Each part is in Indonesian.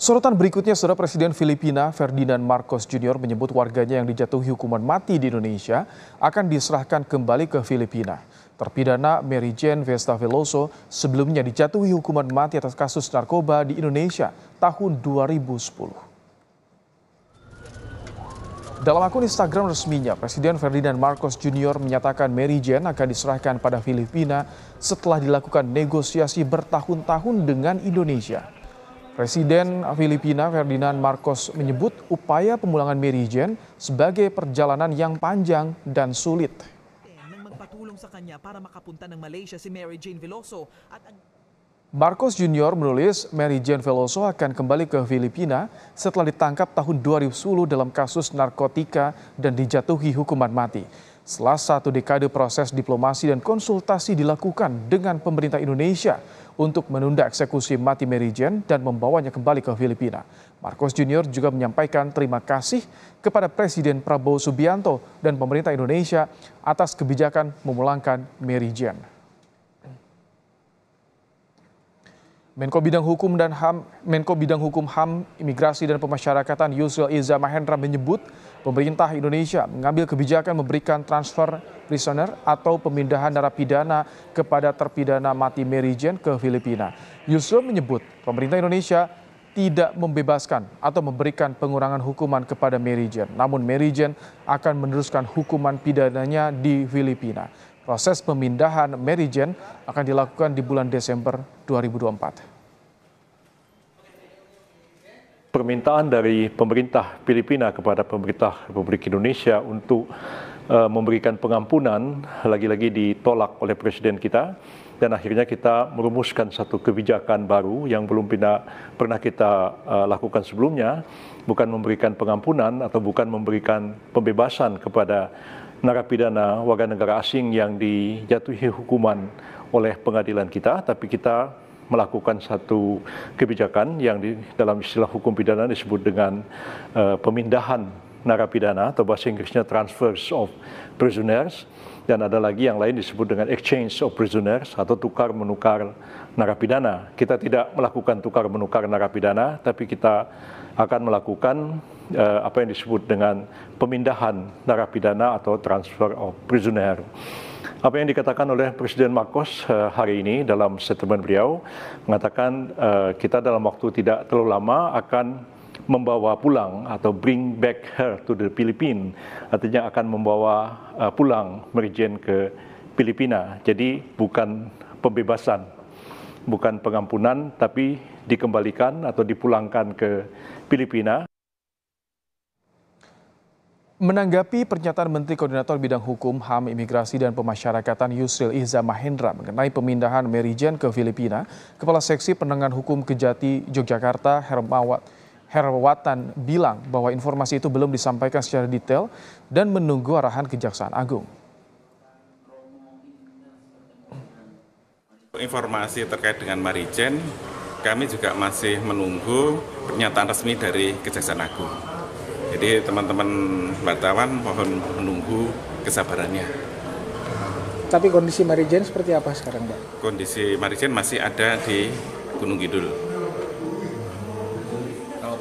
Sorotan berikutnya, Saudara, Presiden Filipina Ferdinand Marcos Jr. menyebut warganya yang dijatuhi hukuman mati di Indonesia akan diserahkan kembali ke Filipina. Terpidana Mary Jane Vesta Veloso sebelumnya dijatuhi hukuman mati atas kasus narkoba di Indonesia tahun 2010. Dalam akun Instagram resminya, Presiden Ferdinand Marcos Jr. menyatakan Mary Jane akan diserahkan pada Filipina setelah dilakukan negosiasi bertahun-tahun dengan Indonesia. Presiden Filipina Ferdinand Marcos menyebut upaya pemulangan Mary Jane sebagai perjalanan yang panjang dan sulit. Magpatulong sa kanya para makapunta ng Malaysia si Mary Jane Veloso at Marcos Jr. menulis Mary Jane Veloso akan kembali ke Filipina setelah ditangkap tahun 2010 dalam kasus narkotika dan dijatuhi hukuman mati. Setelah 1 dekade proses diplomasi dan konsultasi dilakukan dengan pemerintah Indonesia untuk menunda eksekusi mati Mary Jane dan membawanya kembali ke Filipina. Marcos Jr. juga menyampaikan terima kasih kepada Presiden Prabowo Subianto dan pemerintah Indonesia atas kebijakan memulangkan Mary Jane. Menko Bidang Hukum HAM, Imigrasi dan Pemasyarakatan Yusril Iza Mahendra menyebut pemerintah Indonesia mengambil kebijakan memberikan transfer prisoner atau pemindahan narapidana kepada terpidana mati Mary Jane ke Filipina. Yusril menyebut pemerintah Indonesia tidak membebaskan atau memberikan pengurangan hukuman kepada Mary Jane. Namun Mary Jane akan meneruskan hukuman pidananya di Filipina. Proses pemindahan Mary Jane akan dilakukan di bulan Desember 2024. Permintaan dari pemerintah Filipina kepada pemerintah Republik Indonesia untuk memberikan pengampunan lagi-lagi ditolak oleh Presiden kita, dan akhirnya kita merumuskan satu kebijakan baru yang belum pernah kita lakukan sebelumnya, bukan memberikan pengampunan atau bukan memberikan pembebasan kepada narapidana warga negara asing yang dijatuhi hukuman oleh pengadilan kita, tapi kita melakukan satu kebijakan yang dalam istilah hukum pidana disebut dengan pemindahan narapidana atau bahasa Inggrisnya transfers of prisoners, dan ada lagi yang lain disebut dengan exchange of prisoners atau tukar menukar narapidana. Kita tidak melakukan tukar menukar narapidana, tapi kita akan melakukan apa yang disebut dengan pemindahan narapidana atau transfer of prisoner. Apa yang dikatakan oleh Presiden Marcos hari ini dalam statement beliau mengatakan kita dalam waktu tidak terlalu lama akan membawa pulang atau bring back her to the Philippines, artinya akan membawa pulang Mary Jane ke Filipina. Jadi bukan pembebasan, bukan pengampunan, tapi dikembalikan atau dipulangkan ke Filipina. Menanggapi pernyataan Menteri Koordinator Bidang Hukum, HAM, Imigrasi dan Pemasyarakatan Yusril Iza Mahendra mengenai pemindahan Mary Jane ke Filipina, Kepala Seksi Penanganan Hukum Kejati Yogyakarta Herwatan bilang bahwa informasi itu belum disampaikan secara detail dan menunggu arahan Kejaksaan Agung. Informasi terkait dengan Mary Jane, kami juga masih menunggu pernyataan resmi dari Kejaksaan Agung. Jadi teman-teman wartawan mohon menunggu kesabarannya. Tapi kondisi Mary Jane seperti apa sekarang, Mbak? Kondisi Mary Jane masih ada di Gunung Kidul.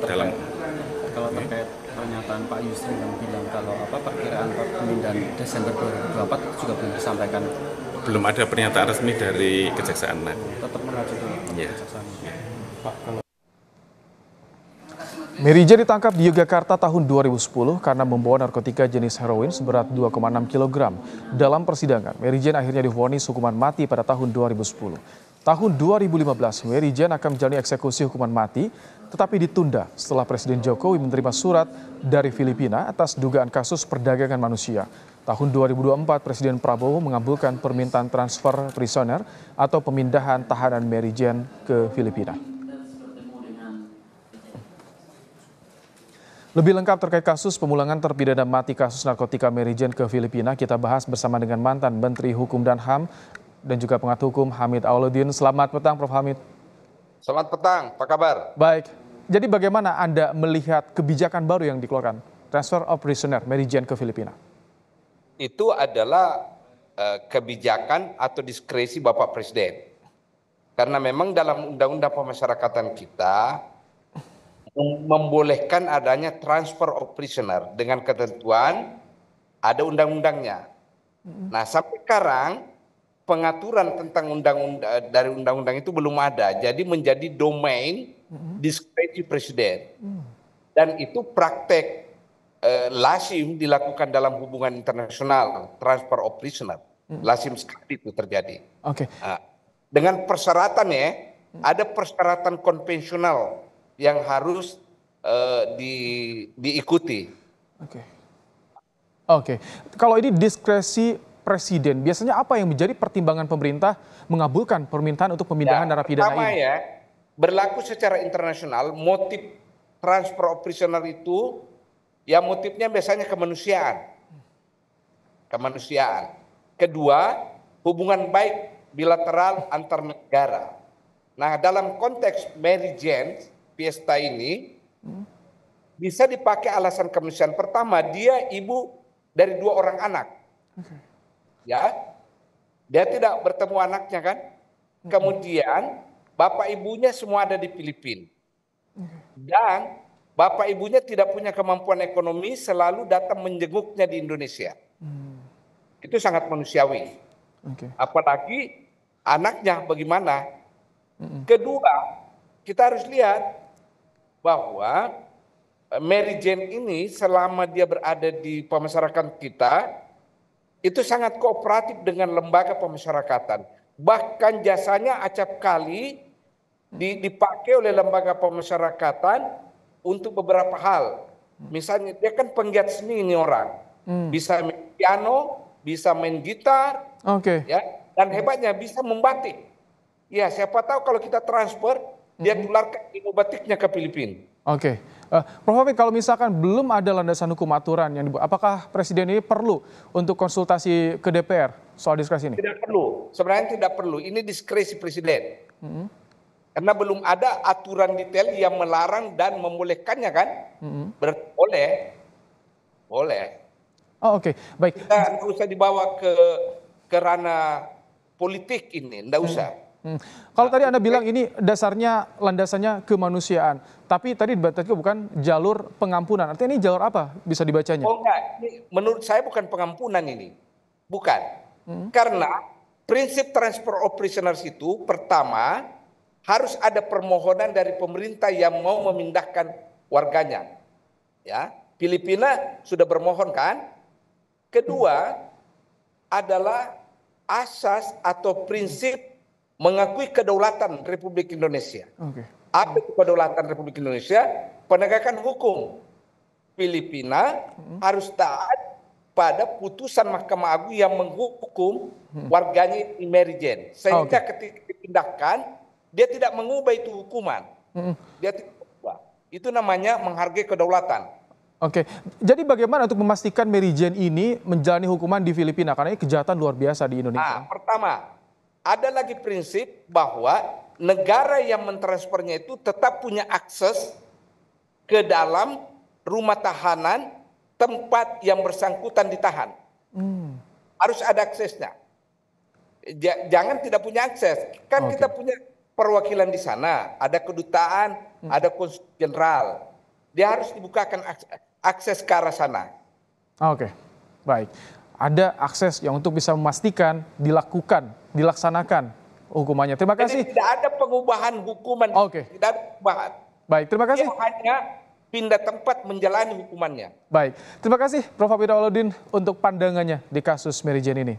Kalau terkait pernyataan Pak Yusril yang bilang kalau perkiraan pemindahan Desember 2024 itu juga belum disampaikan. Belum ada pernyataan resmi dari Kejaksaan Agung. Tetap mengacu ke Ya. Kejaksaan. Pak, Mary Jane ditangkap di Yogyakarta tahun 2010 karena membawa narkotika jenis heroin seberat 2,6 kg. Dalam persidangan, Mary Jane akhirnya divonis hukuman mati pada tahun 2010. Tahun 2015, Mary Jane akan menjalani eksekusi hukuman mati, tetapi ditunda setelah Presiden Jokowi menerima surat dari Filipina atas dugaan kasus perdagangan manusia. Tahun 2024, Presiden Prabowo mengabulkan permintaan transfer prisoner atau pemindahan tahanan Mary Jane ke Filipina. Lebih lengkap terkait kasus pemulangan terpidana mati kasus narkotika Mary Jane ke Filipina, kita bahas bersama dengan mantan Menteri Hukum dan HAM dan juga pengamat hukum Hamid Auluddin. Selamat petang, Prof. Hamid. Selamat petang, apa kabar? Baik, jadi bagaimana Anda melihat kebijakan baru yang dikeluarkan, transfer of prisoner Mary Jane ke Filipina? Itu adalah kebijakan atau diskresi Bapak Presiden. Karena memang dalam Undang-Undang Pemasyarakatan kita membolehkan adanya transfer of prisoner dengan ketentuan ada undang-undangnya. Nah, sampai sekarang pengaturan tentang undang-undang itu belum ada. Jadi menjadi domain diskresi presiden. Dan itu praktek lazim dilakukan dalam hubungan internasional, transfer of prisoner. Lazim sekali itu terjadi. Oke. Nah, dengan persyaratannya, ada persyaratan konvensional yang harus diikuti. Oke. Kalau ini diskresi presiden, biasanya apa yang menjadi pertimbangan pemerintah mengabulkan permintaan untuk pemindahan narapidana pertama ini? ya, berlaku secara internasional, motif transfer of prisoner itu, ya motifnya biasanya kemanusiaan. Kedua, hubungan baik bilateral antar negara. Nah, dalam konteks Mary Jane Fiesta ini bisa dipakai alasan kemanusiaan. Pertama, dia ibu dari 2 orang anak. Ya, dia tidak bertemu anaknya kan. Kemudian bapak ibunya semua ada di Filipina. Dan bapak ibunya tidak punya kemampuan ekonomi, selalu datang menjenguknya di Indonesia. Itu sangat manusiawi. Apalagi anaknya bagaimana. Kedua, kita harus lihat bahwa Mary Jane ini selama dia berada di pemasyarakatan kita, itu sangat kooperatif dengan lembaga pemasyarakatan. Bahkan jasanya acap kali dipakai oleh lembaga pemasyarakatan untuk beberapa hal. Misalnya dia kan penggiat seni ini orang. Bisa main piano, bisa main gitar, ya, dan hebatnya bisa membatik. Ya, siapa tahu kalau kita transfer, dia tularkan ilmu batiknya ke Filipina. Prof. Hafid, kalau misalkan belum ada landasan hukum aturan yang dibuat, apakah Presiden ini perlu untuk konsultasi ke DPR soal diskresi ini? Tidak perlu, sebenarnya tidak perlu. Ini diskresi Presiden. Karena belum ada aturan detail yang melarang dan membolehkannya kan? Boleh. Baik. Kita tidak usah dibawa ke ranah politik ini, tidak usah. Kalau tadi Anda bilang ini dasarnya landasannya kemanusiaan, tapi tadi debatnya bukan jalur pengampunan. Artinya ini jalur apa bisa dibacanya? Oh enggak, ini menurut saya bukan pengampunan ini. Bukan. Karena prinsip transfer of prisoners itu pertama harus ada permohonan dari pemerintah yang mau memindahkan warganya. Ya, Filipina sudah bermohon kan? Kedua adalah asas atau prinsip mengakui kedaulatan Republik Indonesia. Apa itu kedaulatan Republik Indonesia? Penegakan hukum. Filipina harus taat pada putusan Mahkamah Agung yang menghukum warganya di Mary Jane. Sehingga ketika dipindahkan, dia tidak mengubah itu hukuman. Dia tidak mengubah. Itu namanya menghargai kedaulatan. Jadi bagaimana untuk memastikan Mary Jane ini menjalani hukuman di Filipina? Karena ini kejahatan luar biasa di Indonesia. Pertama, ada lagi prinsip bahwa negara yang mentransfernya itu tetap punya akses ke dalam rumah tahanan tempat yang bersangkutan ditahan. Harus ada aksesnya. Jangan tidak punya akses. Kan kita punya perwakilan di sana, ada kedutaan, ada konsul jenderal. Dia harus dibukakan akses ke arah sana. Baik. Ada akses yang untuk bisa memastikan dilaksanakan hukumannya. Terima kasih. Jadi tidak ada pengubahan hukuman. Tidak ada pengubahan. Baik, terima kasih. Dia hanya pindah tempat menjalani hukumannya. Baik, terima kasih Prof. Hafid Awaludin untuk pandangannya di kasus Mary Jane ini.